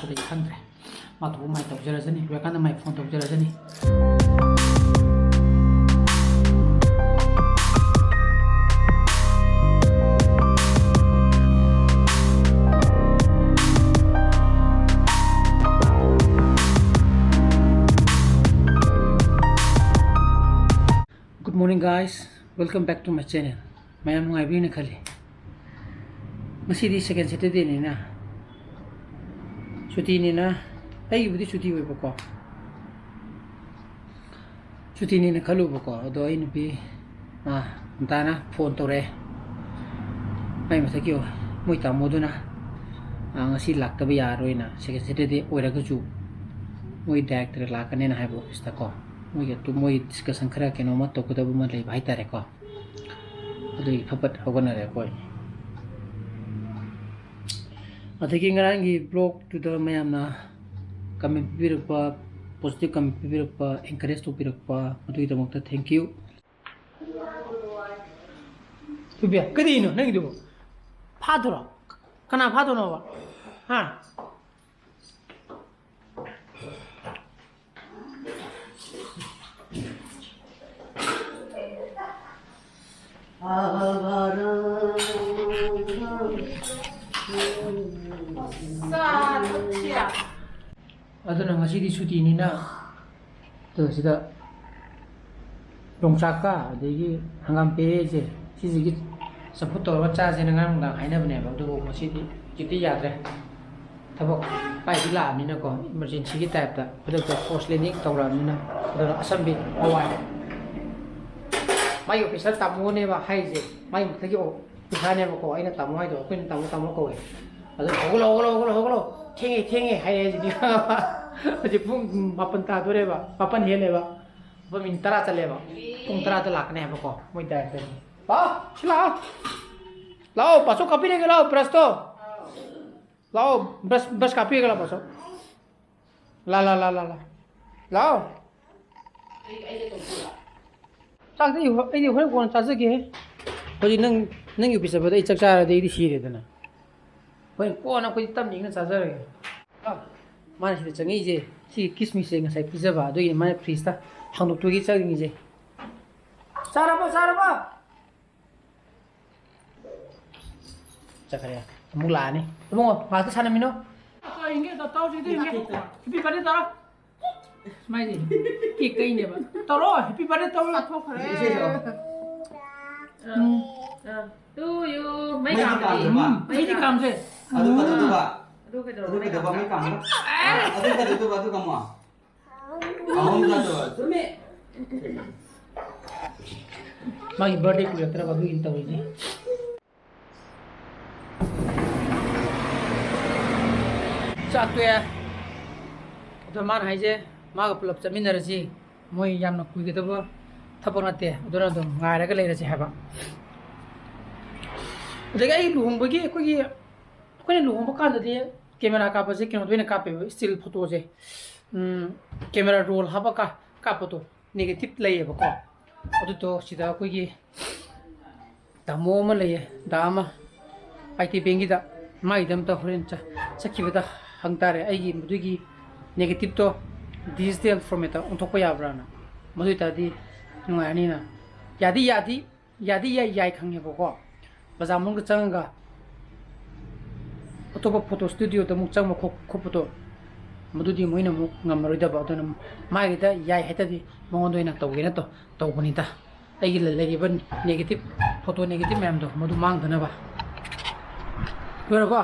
ꯃꯥꯁꯨ ꯂꯩ ꯈꯪꯗ꯭ꯔꯦ ꯃꯥꯗꯨꯕꯨ ꯃꯥꯏ ꯇꯧꯖꯔꯖꯅꯤ ꯂꯣꯏꯔꯀꯥꯟꯗ ꯃꯥꯏ phone ꯇꯧꯖꯔꯖꯅꯤ Good morning guys, welcome back to my channel. Mayam nungaybi na khali. Masidi second Saturday ni na. Chuti ni na. Ay budi chuti hoy bako. Chuti ni na khalu bako. Ado ay nubi antana phone tore. May masakyo moi tamo do na. Ngasi laktaba yaroi na second Saturday oiraga ju. Moi director lakane na haibo ista ko. Moi tu moi discussion khara keno ma to kuda buma lei bhai tare ko adui phapat hogana re koi adagi ngarangi blog to the mayamna comment birpa positive comment birpa encourage to birpa adui damokta thank you tubia kadi no nang du phadoro kana phadono ba ha aduna ngasi di suti ni na to sida rongchaka adegi hangam pe je sigi saput to bacha je nang da haina bne ba do ngasi di kiti yadre thabo pai di la ni na ko emergency ki type ta aduk post landing tawra ni na aduna assembly awai mai officer tamu ne ba hai je mai thagi o pisane ba ko aina tamu hai do kun tamu ko adu hoglo 탱이 hai ji ba aji pung mapan ta dore ba mapan hele ba ba min tara chale ba pung tara ta lakne ba ko moi da te ba chila lao paso kapi ne lao presto lao bas kapi gala paso la lao chak de ai de hoi kon cha ge hoji nang yu bisa ba dai chak cha de di si re dana hoi ko na ko tam ning na cha re mana sih cengi je si kismis je ngasai pizza ba do ini mana frista hang tu gi chang je sarapa cakaya mula ni tunggu matu sana mino apa ini dah tahu sih ini happy birthday taro mai je ki kai ne ba taro happy birthday taro la thok re to you mai kam je aduh kita ba mai kam aduh kamu kamu enggak tuh me mai birthday ku yatra ba in tawi ni chakwe to man hai je ma ga pulap chamin ra ji moi yamna ku ge ba thapona te adura dum ngai ra ga le ra ji ha ba daga I luhung bagi ko ni luhung ba kan de camera ka pa je keno doina ka pe still photo je camera roll ha ba ka photo negative lai ba ko adu to sida ko gi damo ma lai dama IT bengi da mai dam ta horen cha sakki ba da hang tare ai gi mudu gi negative to digital format on to ko ya brana mudu ta di ngai ani na yadi yai khang he ba ko baza mong chang ga otoba photo studio da muk chang ma khoputo madudi moina muk ngamroi da ba dona mai da yai heta di mongon doina tawge na to bani ta ai gi le ban negative photo negative mem do madu mang dana ba lore ko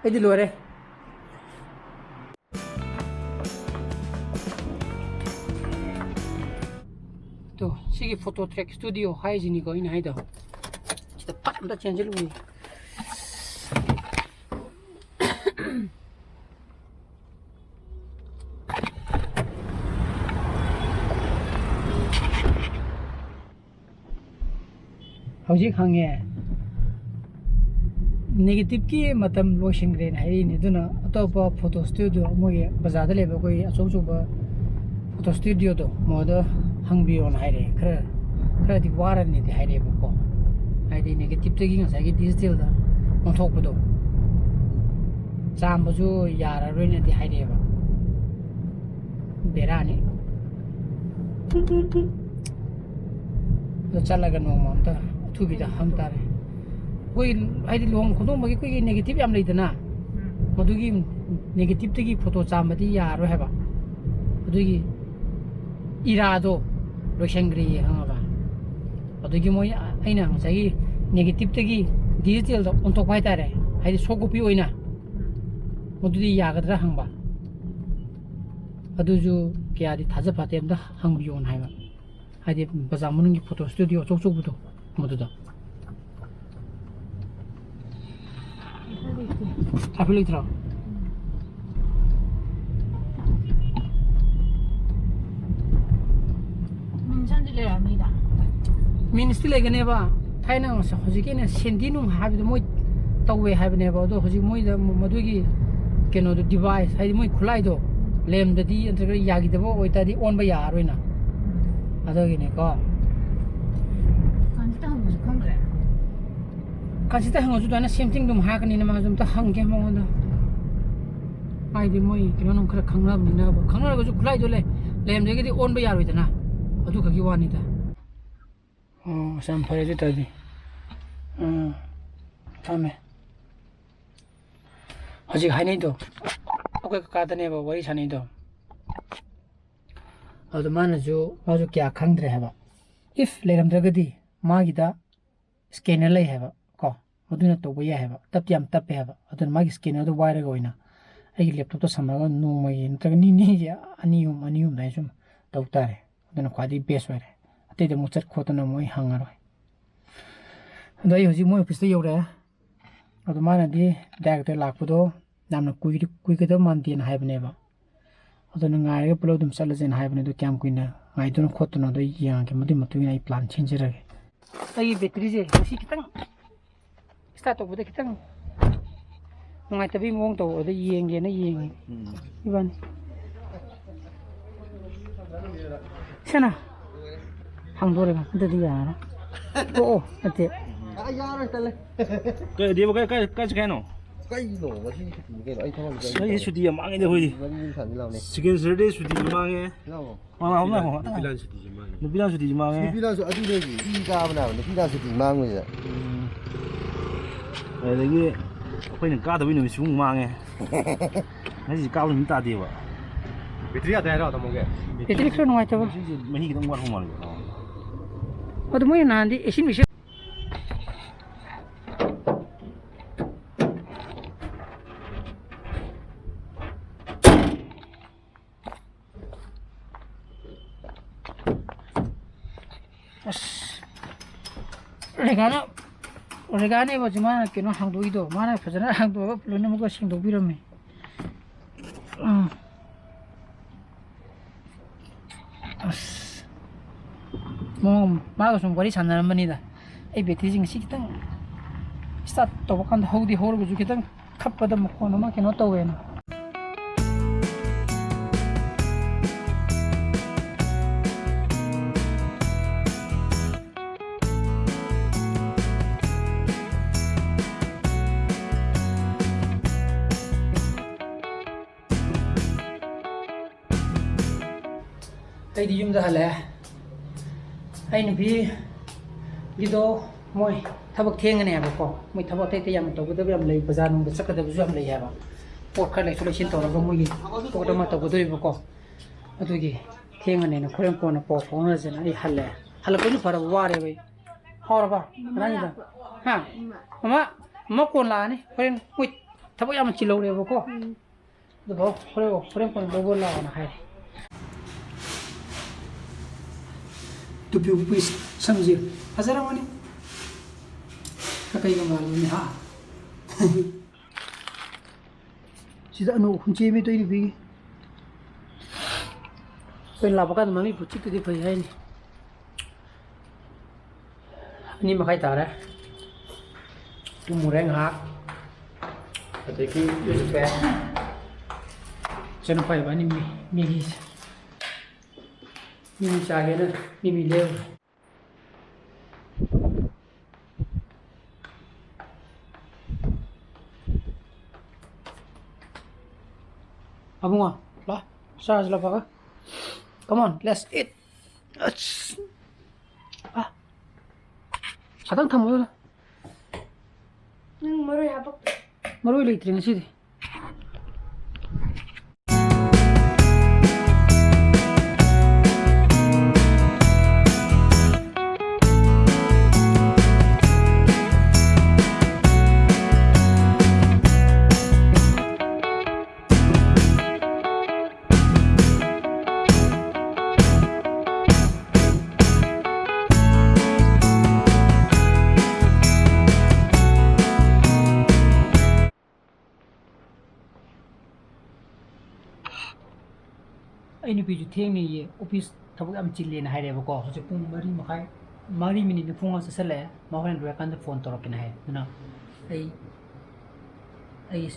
ai di lore to sigi photo track studio hygiene ko ina haida kita pat am da change lu hojik hange negative ki matam lotion green hai ni duna atopa photo studio moi bazar da leba koi achoba photo studio do moda hangbi on hai re khara di waran ni hai re ko hai di negative tagi ngasai ki digital da on thok do ꯆꯥꯝꯕꯁꯨ ꯌꯥꯔꯔꯣꯏꯅꯗꯤ ꯍꯥꯏꯔꯛꯑꯦꯕ ꯕꯦꯔꯥꯅꯤ ꯑꯗꯣ ꯆꯠꯂꯒ ꯅꯣꯡꯃ ꯑꯝꯇ ꯑꯊꯨꯕꯤꯗ ꯍꯪ ꯇꯥꯔꯦ ꯑꯩꯈꯣꯏ ꯍꯥꯏꯗꯤ ꯂꯨꯍꯣꯡ ꯈꯣꯡꯗꯣꯡꯕꯒꯤ ꯑꯩꯈꯣꯏꯒꯤ ꯅꯦꯒꯦꯇꯤꯞ ꯌꯥꯝ ꯂꯩꯗꯅ ꯃꯗꯨꯒꯤ ꯅꯦꯒꯦꯇꯤꯞꯇꯒꯤ ꯐꯣꯇꯣ ꯆꯥꯝꯕꯗꯤ ꯌꯥꯔꯣꯏ ꯍꯥꯏꯕ ꯑꯗꯨꯒꯤ ꯏꯔꯥꯗꯣ ꯂꯣꯏꯁꯟꯈ꯭ꯔꯦꯌꯦ ꯈꯪꯉꯕ ꯑꯗꯨꯒꯤ ꯃꯣꯏ ꯑꯩꯅ ꯉꯁꯥꯏꯒꯤ ꯅꯦꯒꯦꯇꯤꯞꯇꯒꯤ ꯗꯤꯖꯤꯇꯦꯜꯗ ꯑꯣꯟꯊꯣꯛꯄ ꯍꯥꯏꯇꯥꯔꯦ ꯍꯥꯏꯗꯤ ꯁꯣꯐ ꯀꯣꯄꯤ ꯑꯣꯏꯅ ꯃꯗꯨꯗꯤ ꯌꯥꯒꯗ꯭ꯔꯥ ꯍꯪꯕ ꯑꯗꯨꯁꯨ ꯀꯌꯥꯗꯤ ꯊꯥꯖꯐꯥꯠꯇꯦ ꯑꯝꯇ ꯍꯪꯕꯤꯌꯣꯅ ꯍꯥꯏꯕ ꯍꯥꯏꯗꯤ ꯕꯖꯥꯔ ꯃꯅꯨꯡꯒꯤ ꯐꯣꯇꯣ ꯁ꯭ꯇꯨꯗꯤꯑꯣ ꯑꯆꯧ ꯑꯆꯧꯕꯗꯣ ꯃꯗꯨꯗ ꯍꯥꯏꯐꯦꯠ ꯂꯩꯇ꯭ꯔꯣ ꯃꯤꯟꯁꯇꯤ ꯂꯩꯒꯅꯦꯕ ꯊꯥꯏꯅ ꯍꯧꯖꯤꯛꯀꯤ ꯁꯦꯟꯗꯤ ꯅꯨꯡ ꯍꯥꯏꯕꯗꯣ ꯃꯣꯏ ꯇꯧꯋꯦ ꯍꯥꯏꯕꯅꯦꯕ ꯑꯗꯣ ꯍꯧꯖꯤꯛ ꯃꯣꯏꯗ ꯃꯗꯨꯒꯤ ꯀꯩꯅꯣꯗꯣ ꯗꯤꯚꯥꯏꯁ ꯍꯥꯏꯗꯤ ꯃꯣꯏ ꯈꯨꯠꯂꯥꯏꯗꯣ ꯂꯦꯝꯗꯗꯤ ꯅꯠꯇ꯭ꯔꯒ ꯌꯥꯈꯤꯗꯕ ꯑꯣꯏꯇꯥꯔꯗꯤ ꯑꯣꯟꯕ ꯌꯥꯔꯣꯏꯅ ꯑꯗꯨꯒꯤꯅꯦꯀꯣ ꯀꯥꯟꯁꯤꯗ ꯍꯪꯉꯁꯨ ꯑꯗꯨꯃꯥꯏꯅ ꯁꯦꯝꯊꯤꯡ ꯑꯗꯨꯝ ꯍꯥꯏꯔꯛꯀꯅꯤꯅ ꯃꯥꯁꯨ ꯑꯝꯇ ꯍꯪꯒꯦ ꯃꯉꯣꯟꯗ ꯍꯥꯏꯗꯤ ꯃꯣꯏ ꯀꯩꯅꯣ ꯅꯨꯡ ꯈꯔ ꯈꯪꯅꯕꯅꯤꯅ ꯈꯪꯅꯔꯒꯁꯨ ꯈꯨꯠꯂꯥꯏꯗꯣ ꯂꯦꯝꯗꯒꯤꯗꯤ ꯑꯣꯟꯕ ꯌꯥꯔꯣꯏꯗꯅ ꯑꯗꯨ ꯈꯛꯀꯤ ꯋꯥꯅꯤꯗ ꯑꯣ ꯌꯥꯝ ꯐꯔꯦ ꯑꯗꯨ ꯇꯧꯔꯗꯤ ꯊꯝꯃꯦ ꯍꯧꯖꯤꯛ ꯍꯥꯏꯅꯩꯗꯣ ꯑꯩꯈꯣꯏ ꯀꯀꯥꯗꯅꯦꯕ ꯋꯥꯔꯤ ꯁꯥꯟꯅꯩꯗꯣ ꯑꯗꯨ ꯃꯥꯁꯨ ꯀꯌꯥ ꯈꯪꯗ꯭ꯔꯦ ꯍꯥꯏꯕ ꯏꯐ ꯂꯩꯔꯝꯗ꯭ꯔꯒꯗꯤ ꯃꯥꯒꯤꯗ ꯁ꯭ꯀꯦꯅꯔ ꯂꯩ ꯍꯥꯏꯕ ꯀꯣ ꯃꯗꯨꯅ ꯇꯧꯕ ꯌꯥꯏ ꯍꯥꯏꯕ ꯇꯞꯇꯤ ꯌꯥꯝ ꯇꯞꯄꯦ ꯍꯥꯏꯕ ꯑꯗꯨꯅ ꯃꯥꯒꯤ ꯁ꯭ꯀꯦꯅꯔꯗꯣ ꯋꯥꯏꯔꯒ ꯑꯣꯏꯅ ꯑꯩꯒꯤ ꯂꯦꯞꯇꯣꯞꯇ ꯁꯝꯃꯒ ꯅꯣꯡꯃꯒꯤ ꯅꯠꯇ꯭ꯔꯒ ꯅꯤꯅꯤꯒꯤ ꯑꯅꯤ ꯑꯍꯨꯝ ꯑꯗꯨꯃꯥꯏꯅ ꯁꯨꯝ ꯇꯧ ꯇꯥꯔꯦ ꯑꯗꯨꯅ ꯈ꯭ꯋꯥꯏꯗꯒꯤ ꯕꯦꯁ ꯑꯣꯏꯔꯦ ꯑꯇꯩꯗ ꯑꯃꯨꯛ ꯆꯠ ꯈꯣꯠꯇꯅ ꯑꯃꯨꯛ ꯑꯩ ꯍꯪꯉꯔꯣꯏ ꯑꯗꯣ ꯑꯩ ꯍꯧꯖꯤꯛ ꯃꯣꯏ ꯑꯣꯐꯤꯁꯇ ꯌꯧꯔꯛꯑꯦ ꯑꯗꯣ ꯃꯥꯅꯗꯤ ꯗꯥꯏꯔꯦꯛꯇꯔ ꯂꯥꯛꯄꯗꯣ ꯌꯥꯝꯅ ꯀꯨꯏꯒꯗꯕ ꯃꯥꯟꯗꯦꯅ ꯍꯥꯏꯕꯅꯦꯕ ꯑꯗꯨꯅ ꯉꯥꯏꯔꯒ ꯄꯨꯂꯞ ꯑꯗꯨꯝ ꯆꯠꯂꯁꯦꯅ ꯍꯥꯏꯕꯅꯦ ꯑꯗꯣ ꯀꯌꯥꯝ ꯀꯨꯏꯅ ꯉꯥꯏꯗꯣꯏꯅꯣ ꯈꯣꯠꯇꯣꯏꯅꯣ ꯑꯗꯣ ꯑꯩ ꯌꯦꯡꯉꯒꯦ ꯃꯗꯨꯒꯤ ꯃꯇꯨꯡ ꯏꯟꯅ ꯑꯩ ꯄ꯭ꯂꯥꯟ ꯁꯤꯟꯖꯔꯒꯦ ꯑꯩꯒꯤ ꯕꯦꯇ꯭ꯔꯤꯁꯦ ꯉꯁꯤ ꯈꯤꯇꯪ ꯁ꯭ꯇꯥꯔꯠ ꯇꯧꯕꯗ ꯈꯤꯇꯪ ꯅꯨꯡꯉꯥꯏꯇꯕꯒꯤ ꯃꯑꯣꯡ ꯇꯧꯕ ꯑꯗ ꯌꯦꯡꯒꯦꯅ ꯌꯦꯡꯉꯤ 이번에 세나 방도래 근데도 야나 오 어때 아 야를 딸래 cái đi vào cái cái nó cái gì nổ mà gì cái ấy thôi cái 수디 망해 돼 거기 치킨 서데 수디 망해 망아 없나 누비란 수디 망해 누비란 수 어디 되지 이가 하나 누비란 수디 망은 거야 여기 거기는 까도 있는 중 망해 아직 까도 못 따대와 배터리가 대라 다 먹게 배터리 필요 없는 거 같아 많이 기동 거 하고 말이야 어디 뭐야 나한테 애신 미션 오래간에 보지만 그는 항도이도 많아 보잖아 항도가 불러는 거 신도 비름이 뭐 말고 좀 거리 잔나는 분이다 이 배터리 시키다 스타트 또 간다 호디 호르고 주기다 컵받아 먹고 너만 걔는 또 왜나 ꯑꯩꯗꯤ ꯌꯨꯝꯗ ꯍꯜꯂꯛꯑꯦ ꯑꯩ ꯅꯨꯄꯤꯒꯤꯗꯣ ꯃꯣꯏ ꯊꯕꯛ ꯊꯦꯡꯒꯅꯤ ꯍꯥꯏꯕꯀꯣ ꯃꯣꯏ ꯊꯕꯛ ꯑꯇꯩ ꯑꯇꯩ ꯌꯥꯝ ꯇꯧꯒꯗꯕ ꯌꯥꯝ ꯂꯩ ꯕꯖꯥꯔ ꯅꯨꯡꯗ ꯆꯠꯀꯗꯕꯁꯨ ꯌꯥꯝ ꯂꯩ ꯍꯥꯏꯕ ꯄꯣꯠ ꯈꯔ ꯂꯩꯁꯨ ꯂꯩꯁꯤꯟ ꯇꯧꯔꯒ ꯃꯣꯏꯒꯤ ꯄꯣꯠ ꯑꯃ ꯇꯧꯒꯗꯣꯔꯤꯕꯀꯣ ꯑꯗꯨꯒꯤ ꯊꯦꯡꯒꯅꯤꯅ ꯈꯣꯔꯦꯟ ꯀꯣꯟꯅ ꯄꯥꯎ ꯐꯥꯎꯅꯔꯁꯦꯅ ꯑꯩ ꯍꯜꯂꯛꯑꯦ ꯍꯜꯂꯛꯄꯅ ꯐꯔꯕ ꯋꯥꯔꯦꯕ ꯑꯩ ꯍꯥꯎꯔꯕ ꯀꯅꯥꯒꯤꯗ ꯍꯥ ꯃꯃꯥ ꯀꯣꯟ ꯂꯥꯛꯑꯅꯤ ꯍꯣꯔꯦꯟ ꯃꯣꯏ ꯊꯕꯛ ꯌꯥꯝ ꯆꯤꯜꯍꯧꯔꯦꯕꯀꯣ ꯑꯗꯨꯐꯥꯎ ꯍꯣꯔꯦꯟ ꯀꯣꯟꯅ ꯂꯧꯕ ꯂꯥꯛꯑꯣꯅ ꯍꯥꯏꯔꯦ 두피 우프이 성질 하자라고니 가까이가 말로니 하 진짜 너 혼자미 또 이리 비기 pen lapakan mami pucik tu phai hai ni ni ma khai ta ra tu mureng ha ate ki yu pe chen phai ba ni mi hi mi cha ge na mi leo Abunga, la, charge la baga. Come on, let's eat. Ah, sadang thamu. Nung maroy habak. Maroy leitring sidi. Ai ni piju theng ni office thabuk am chille na haire ba ko hoje pung mari minute ni phone sa sale ma horen ro kan phone torok na hai na ai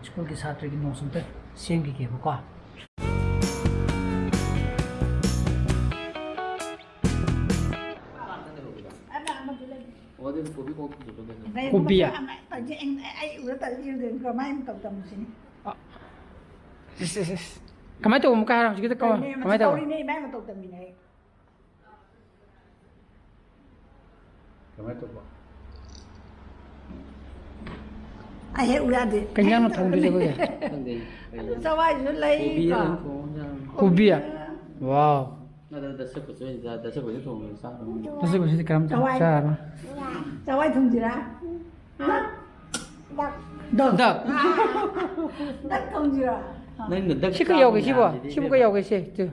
school ke chhatri ki nosum ta seng ke ba ko Kopiya yes kamai to muka haram kita kawan kamai to Ai udah deh. kenyang no thong de ba Sawai ju lai. kopiya wow Dasar Nasi ko karam cha Sawai thùng gì ra? dak Đất thùng gì ra? 시크 여기 시보 시부가 여기 시 저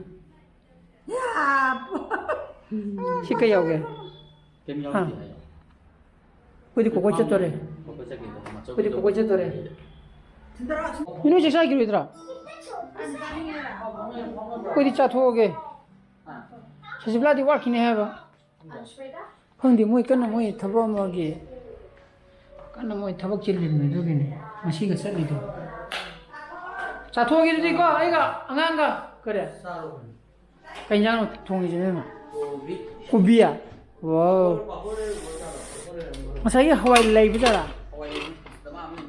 Ya. 시크 여기 어디 고고 쳤더래 어디 고고 쳤더래 이놈 제 사기로 얘들아 어디 차 토게 사실라디 와킹 해봐 근데 뭐 있겠나 뭐 타보 뭐기 간나 뭐 타보 길리는 저기네 마시가 살리도 자 토기도 있고 아이가 안간가 그래 그냥 통이지네 고비야 와우 masaya hawai lai bijara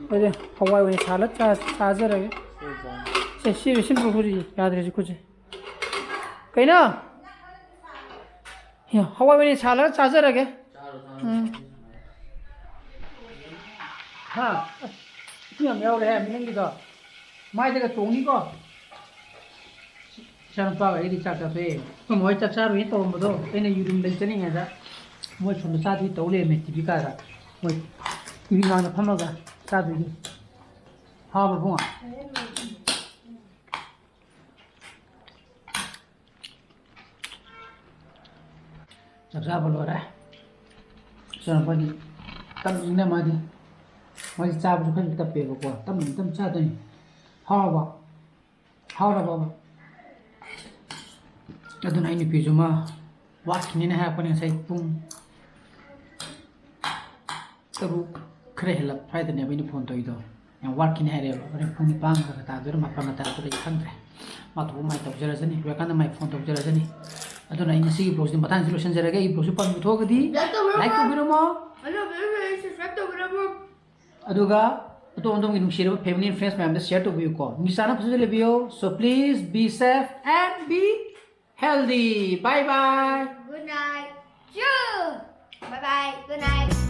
어제 하와이 원이 살았 사저래 시 심부 부리 야들지 kuji 그이나 야 하와이 원이 살았 사저래게 하 그냥 매우래 민기가 마이데가 동이고 장파가 이리 작다에 그 뭐이 작사로 이 또뭐도 얘네 유름 렌트닝 해자 뭐 좀 사디 또래 메티비가라 뭐 이리가나 파마가 사디 하고 봉아 잡아버려라 저번에 땀이나 마디 마디 잡아서 그냥 딱 빼고 땀 차더니 하와 봐봐 adun ai ni pijuma wakini na ha pani sai pung taru khre helap phai da ne bini phone toi do yang wakini ha re re pung ni pang ka ta dur ma pang ta to khang re ma to mai to jara jani we kan mai phone to jara jani adun ai ni si blog ni matan solution jara ga i blog pa mi tho ga di like to biro mo subscribe to biro mo aduga to ondom gi nushiro family and friends members share to view ko ni sana phuse le video so please be safe and be healthy. Bye bye. Good night. Bye bye. Good night.